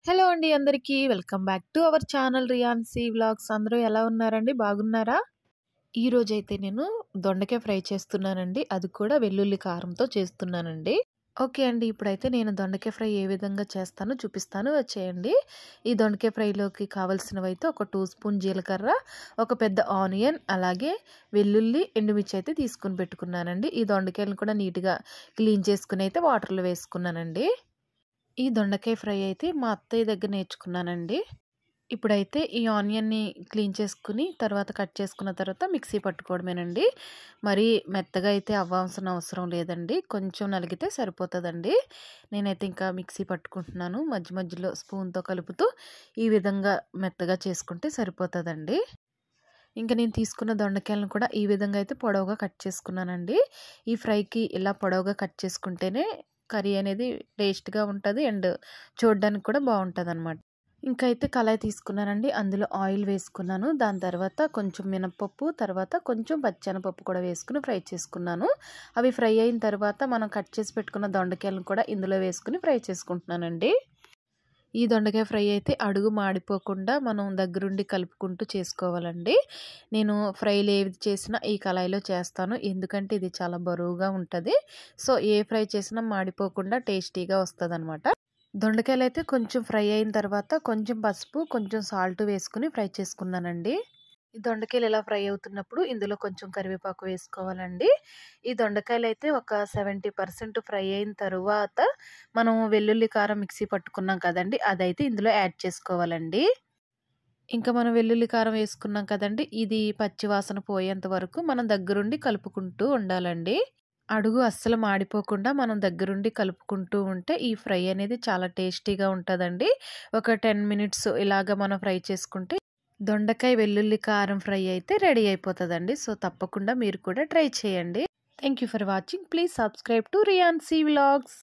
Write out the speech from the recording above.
Hello అండి అందరికీ. Welcome back to our channel Riyansi vlogs. అందరూ ఎలా ఉన్నారండి? బాగున్నారా? ఈరోజైతే నేను దొండకాయ ఫ్రై చేస్తున్నానండి. అది కూడా వెల్లుల్లి కారంతో చేస్తున్నానండి. ఓకే అండి. ఇప్పుడైతే నేను దొండకాయ ఫ్రై ఏ విధంగా చేస్తానో చూపిస్తాను, వచ్చేయండి. ఈ దొండకాయ ఫ్రైలోకి కావాల్సినవైతే ఒక 2 స్పూన్ జీలకర్ర, ఒక పెద్ద ఆనియన్, అలాగే వెల్లుల్లి, ఎండుమిర్చి అయితే తీసుకుని పెట్టుకున్నానండి. ఈ దొండకాయలను కూడా నీట్‌గా క్లీన్ చేసుకుని అయితే వాటర్‌లో వేసుకున్నానండి. ఈ దొండకాయ ఫ్రై అయితే మా అత్తయ్య దగ్గర నేర్చుకున్నానండి. ఇప్పుడైతే ఈ ఆనియన్‌ని క్లీన్ చేసుకుని, తర్వాత కట్ చేసుకున్న తర్వాత మిక్సీ పట్టుకోవడమేనండి. మరీ మెత్తగా అయితే అవ్వాల్సిన అవసరం లేదండి. కొంచెం నలిగితే సరిపోతదండి. నేనైతే ఇంకా మిక్సీ పట్టుకుంటున్నాను. మధ్య మధ్యలో స్పూన్‌తో కలుపుతూ ఈ విధంగా మెత్తగా చేసుకుంటే సరిపోతదండి. ఇంక నేను తీసుకున్న దొండకాయలను కూడా ఈ విధంగా అయితే పొడవుగా కట్ చేసుకున్నానండి. ఈ ఫ్రైకి ఇలా పొడవుగా కట్ చేసుకుంటేనే కర్రీ అనేది టేస్ట్‌గా ఉంటది. అండ్ చూడడానికి కూడా బావుంటదనమాట. ఇంకా అయితే కళాయి తీసుకున్నానండి. అందులో ఆయిల్ వేసుకున్నాను. దాని తర్వాత కొంచెం మినపప్పు, తర్వాత కొంచెం పచ్చెనపప్పు కూడా వేసుకొని ఫ్రై చేసుకున్నాను. అవి ఫ్రై అయిన తర్వాత మనం కట్ చేసి పెట్టుకున్న దొండకాయలను కూడా ఇందులో వేసుకొని ఫ్రై చేసుకుంటున్నానండి. ఈ దొండకాయ ఫ్రై అయితే అడుగు మాడిపోకుండా మనం దగ్గరుండి కలుపుకుంటూ చేసుకోవాలండి. నేను ఫ్రైలు ఏది చేసినా ఈ కళాయిలో చేస్తాను. ఎందుకంటే ఇది చాలా బరువుగా ఉంటది. సో, ఏ ఫ్రై చేసినా మాడిపోకుండా టేస్టీగా వస్తదనమాట. దొండకాయలైతే కొంచెం ఫ్రై అయిన తర్వాత కొంచెం పసుపు, కొంచెం సాల్ట్ వేసుకొని ఫ్రై చేసుకున్నానండి. ఈ దొండకాయలు ఇలా ఫ్రై అవుతున్నప్పుడు ఇందులో కొంచెం కరివేపాకు వేసుకోవాలండి. ఈ దొండకాయలైతే ఒక 70% ఫ్రై అయిన తరువాత మనం వెల్లుల్లి కారం మిక్సీ పట్టుకున్నాం కదండీ! అదైతే ఇందులో యాడ్ చేసుకోవాలండి. ఇంకా మనం వెల్లుల్లి కారం వేసుకున్నాం కదండీ! ఇది పచ్చి వాసన పోయేంత వరకు మనం దగ్గరుండి కలుపుకుంటూ ఉండాలండి. అడుగు అస్సలు మాడిపోకుండా మనం దగ్గరుండి కలుపుకుంటూ ఉంటే ఈ ఫ్రై అనేది చాలా టేస్టీగా ఉంటదండి. ఒక 10 మినిట్స్ ఇలాగ మనం ఫ్రై చేసుకుంటే దొండకాయ వెల్లుల్లి కారం ఫ్రై అయితే రెడీ అయిపోతదండి. సో, తప్పకుండా మీరు కూడా ట్రై చేయండి. Thank you for watching. Please subscribe to Riyansi vlogs.